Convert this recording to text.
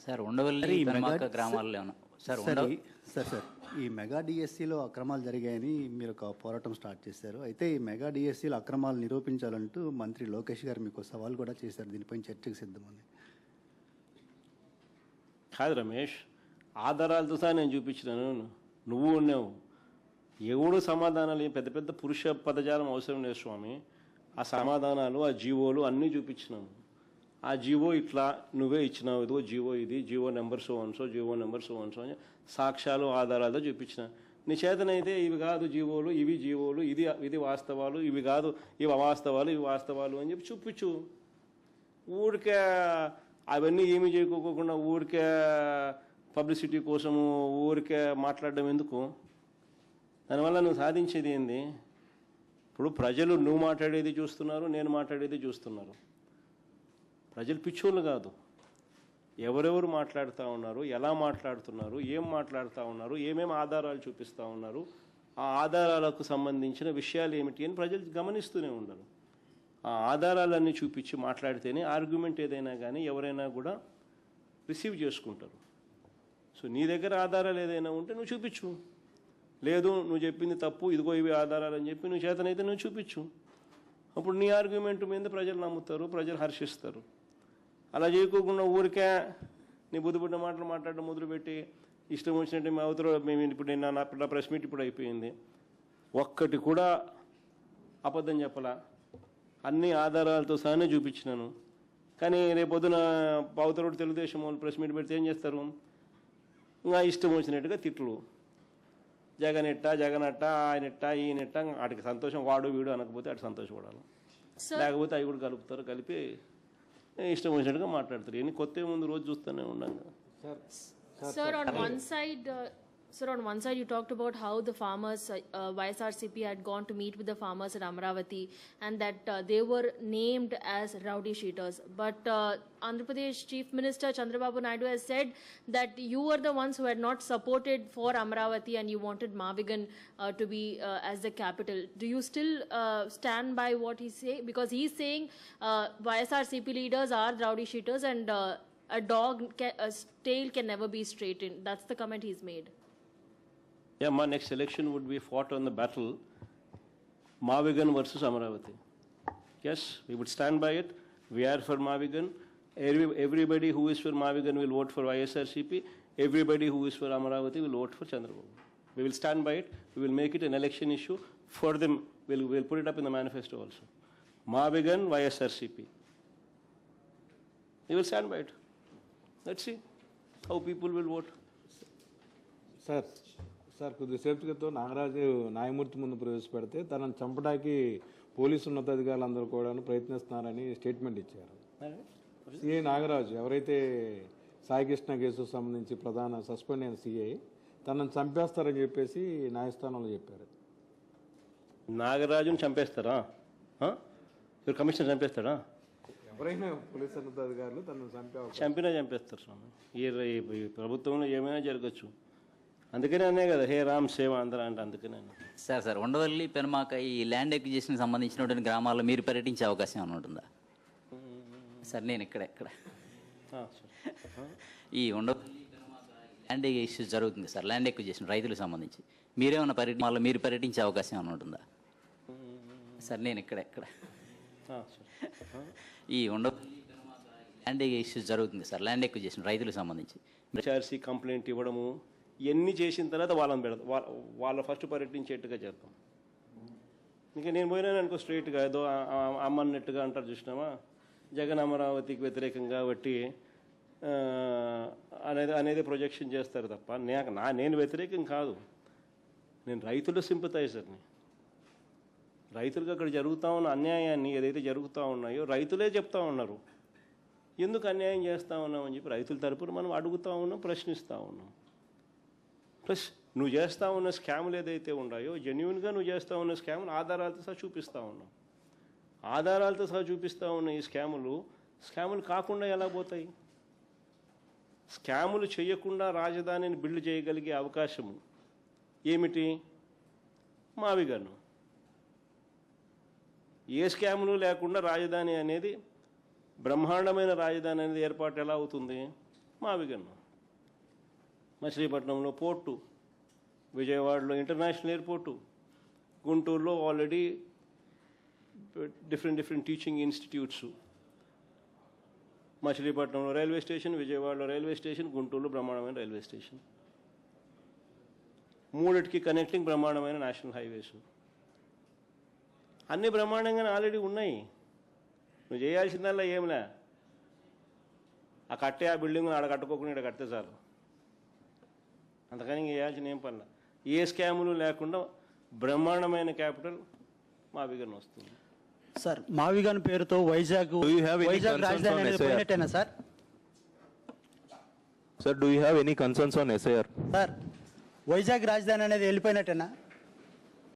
Sir Undavalli Penumaka గ్రామాల్లో sir sir ఈ mega డిఎస్సిలో అక్రమాలు జరిగాయని మీరు ఒక పోరాటం స్టార్ట్ చేశారు. అయితే ఈ మెగా డిఎస్సిలో అక్రమాలు నిరూపించాలంటూ మంత్రి లోకేష్ గారు మీకు సవాల్ కూడా చేశారు. దీనిపై చర్చకు సిద్ధమని. కాదు రమేష్, ఆధారాలతో సహా నేను చూపించినాను, నువ్వు ఉన్నావు. ఎవడు సమాధానాలు పెద్ద పెద్ద పురుష పదజాలం అవసరం లేదు స్వామి. ఆ సమాధానాలు, ఆ జీవోలు అన్నీ చూపించినాము. ఆ జీవో ఇట్లా నువ్వే ఇచ్చినావు, ఇదిగో జీవో, ఇది GO number so and so, GO number so and so అని సాక్ష్యాలు ఆధారాలతో చూపించిన. నీ చేతనైతే ఇవి కాదు జీవోలు, ఇవి జీవోలు, ఇది వాస్తవాలు, ఇవి కాదు ఇవి అవాస్తవాలు, ఇవి వాస్తవాలు అని చెప్పి చూపించు. ఊరికే అవన్నీ ఏమీ చేయకోకుండా ఊరికే పబ్లిసిటీ కోసము ఊరికే మాట్లాడడం ఎందుకు? దానివల్ల నువ్వు సాధించేది ఏంది? ఇప్పుడు ప్రజలు నువ్వు మాట్లాడేది చూస్తున్నారు, నేను మాట్లాడేది చూస్తున్నారు. ప్రజలు పిచ్చోళ్ళు కాదు. ఎవరెవరు మాట్లాడుతూ ఉన్నారు, ఎలా మాట్లాడుతున్నారు, ఏం మాట్లాడుతూ ఉన్నారు, ఏమేమి ఆధారాలు చూపిస్తూ ఉన్నారు, ఆ ఆధారాలకు సంబంధించిన విషయాలు ఏమిటి అని ప్రజలు గమనిస్తూనే ఉండరు. ఆ ఆధారాలన్నీ చూపించి మాట్లాడితేనే ఆర్గ్యుమెంట్ ఏదైనా కానీ ఎవరైనా కూడా రిసీవ్ చేసుకుంటారు. సో నీ దగ్గర ఆధారాలు ఏదైనా ఉంటే నువ్వు చూపించు. లేదు నువ్వు చెప్పింది తప్పు, ఇదిగో ఇవి ఆధారాలు అని చెప్పి నువ్వు చేతనైతే నువ్వు చూపించు. అప్పుడు నీ ఆర్గ్యుమెంట్ మీద ప్రజలు నమ్ముతారు, ప్రజలు హర్షిస్తారు. అలా చేయకోకుండా ఊరికే నీ బుద్ధిబుడ్డ మాటలు మాట్లాడడం మొదలుపెట్టి ఇష్టం వచ్చినట్టు మేము అవతల మేము ఇప్పుడు నా ప్రెస్ మీట్ ఇప్పుడు అయిపోయింది, ఒక్కటి కూడా అబద్ధం చెప్పలా, అన్ని ఆధారాలతో సహానే చూపించినాను. కానీ రేపొద్దున అవతల తెలుగుదేశం వాళ్ళు ప్రెస్ మీట్ పెడితే ఏం చేస్తారు? ఇంకా ఇష్టం వచ్చినట్టుగా తిట్లు, జగన్ ఎట్టా, జగన్ అట్టా, ఆయన ఎట్టా, ఈయన ఎట్టా. వాటికి సంతోషం, వాడు వీడు అనకపోతే అటు సంతోషపడాలి, లేకపోతే అవి కూడా కలుపుతారు. కలిపి ఇష్టం వచ్చినట్టుగా మాట్లాడతారు. ఎన్ని కొత్త ముందు రోజు చూస్తూనే ఉన్నాం కదా. Sir, on one side, you talked about how the farmers, YSRCP had gone to meet with the farmers at Amravati and that they were named as rowdy sheeters. But Andhra Pradesh Chief Minister Chandrababu Naidu has said that you were the ones who had not supported for Amravati and you wanted Mavigan to be as the capital. Do you still stand by what he say? Because he's saying YSRCP leaders are rowdy sheeters and a tail can never be straightened. That's the comment he's made. Yeah, my next election would be fought on the battle Mavigan versus Amravati. Yes, we would stand by it. We are for Mavigan. Everybody who is for Mavigan will vote for YSRCP. Everybody who is for Amravati will vote for Chandrababu. We will stand by it. We will make it an election issue for them. We'll put it up in the manifesto also. Mavigan, YSRCP. We will stand by it. Let's see how people will vote. Sir కొద్దిసేపు క్రితం నాగరాజు న్యాయమూర్తి ముందు ప్రవేశపెడితే తనను చంపడానికి police ఉన్నతాధికారులందరూ కూడా ప్రయత్నిస్తున్నారని statement ఇచ్చారు. CI Nagaraju ఎవరైతే సాయికృష్ణ కేసుకు సంబంధించి ప్రధాన సస్పెండ్ అయిన సిఐ తనను చంపేస్తారని చెప్పేసి న్యాయస్థానంలో చెప్పారు. నాగరాజును చంపేస్తారా? కమిషనర్ చంపేస్తాడా? ఎవరైనా పోలీసు ఉన్నతాధికారులు తనను చంపినా చంపేస్తారు స్వామి. ఈ ప్రభుత్వంలో ఏమైనా జరగచ్చు. అందుకనే అనే కదా హే రామ్ సేవ అందరూ అంటే. అందుకనే సార్ ఉండవల్లి పెనుమాక ఈ ల్యాండ్ ఎక్విజిషన్ సంబంధించినటువంటి గ్రామాల్లో మీరు పర్యటించే అవకాశం ఏమైనా ఉంటుందా సార్? నేను ఇక్కడ ఈ ఉండవల్లి పెనుమాక ల్యాండ్ ఇష్యూస్ జరుగుతుంది సార్, ల్యాండ్ ఎక్విజిషన్ రైతులకు సంబంధించి మీరేమైనా మీరు పర్యటించే అవకాశం ఏమైనా ఉంటుందా సార్? నేను ఇక్కడ ఈ ఉండవల్లి పెనుమాక ల్యాండ్ ఇష్యూస్ జరుగుతుంది సార్, ల్యాండ్ ఎక్విజిషన్ రైతులకు సంబంధించి HRC కంప్లైంట్ ఇవ్వడము ఇవన్నీ చేసిన తర్వాత వాళ్ళని పెడతాం, వాళ్ళ ఫస్ట్ పర్యటించేట్టుగా చేద్దాం. ఇంకా నేను పోయినాను అనుకో స్ట్రైట్గా ఏదో అమ్మన్నట్టుగా అంటారు చూసినామా, జగన్ అమరావతికి వ్యతిరేకంగా బట్టి అనేది ప్రొజెక్షన్ చేస్తారు తప్ప నేను వ్యతిరేకం కాదు. నేను రైతుల సింపథైజర్ని. రైతులకు అక్కడ జరుగుతూ ఉన్న అన్యాయాన్ని ఏదైతే జరుగుతూ ఉన్నాయో రైతులే చెప్తా ఉన్నారు, ఎందుకు అన్యాయం చేస్తూ ఉన్నామని చెప్పి రైతుల తరపున మనం అడుగుతూ ఉన్నాం, ప్రశ్నిస్తూ ఉన్నాం. ప్లస్ నువ్వు చేస్తూ ఉన్న స్కాములు ఏదైతే ఉన్నాయో జెన్యున్గా నువ్వు చేస్తూ ఉన్న స్కాములు ఆధారాలతో సహా చూపిస్తూ ఉన్నాం. ఆధారాలతో సహా చూపిస్తూ ఉన్న ఈ స్కాములు కాకుండా ఎలా పోతాయి? స్కాములు చేయకుండా రాజధానిని బిల్డ్ చేయగలిగే అవకాశము ఏమిటి? మావిగన్ను. ఏ స్కాములు లేకుండా రాజధాని అనేది బ్రహ్మాండమైన రాజధాని అనేది ఏర్పాటు ఎలా అవుతుంది? మావిగన్ను. మచిలీపట్నంలో పోర్టు, విజయవాడలో ఇంటర్నేషనల్ ఎయిర్పోర్టు, గుంటూరులో ఆల్రెడీ డిఫరెంట్ టీచింగ్ ఇన్స్టిట్యూట్స్, మచిలీపట్నంలో రైల్వే స్టేషన్, విజయవాడలో రైల్వే స్టేషన్, గుంటూరులో బ్రహ్మాండమైన రైల్వే స్టేషన్, మూడిటికి కనెక్టింగ్ బ్రహ్మాండమైన నేషనల్ హైవేస్. అన్ని బ్రహ్మాండంగానే ఆల్రెడీ ఉన్నాయి. నువ్వు చేయాల్సిందల్లా ఏమిలే, ఆ బిల్డింగ్ ఆడ కట్టుకోకుండా ఇక్కడ కడితే చాలు. అంతకని చేయాల్సిన ఏం పనిలే. ఏ స్కాములు లేకుండా బ్రహ్మాండమైన క్యాపిటల్ మావిగన్ వస్తుంది. సార్ మావిగన్ పేరుతో వైజాగ్ రాజధాని అనేది పోయినట్టేనా sir? Sir, do you have any concerns on SIR? Sir Vizag రాజధాని అనేది వెళ్ళిపోయినట్టేనా?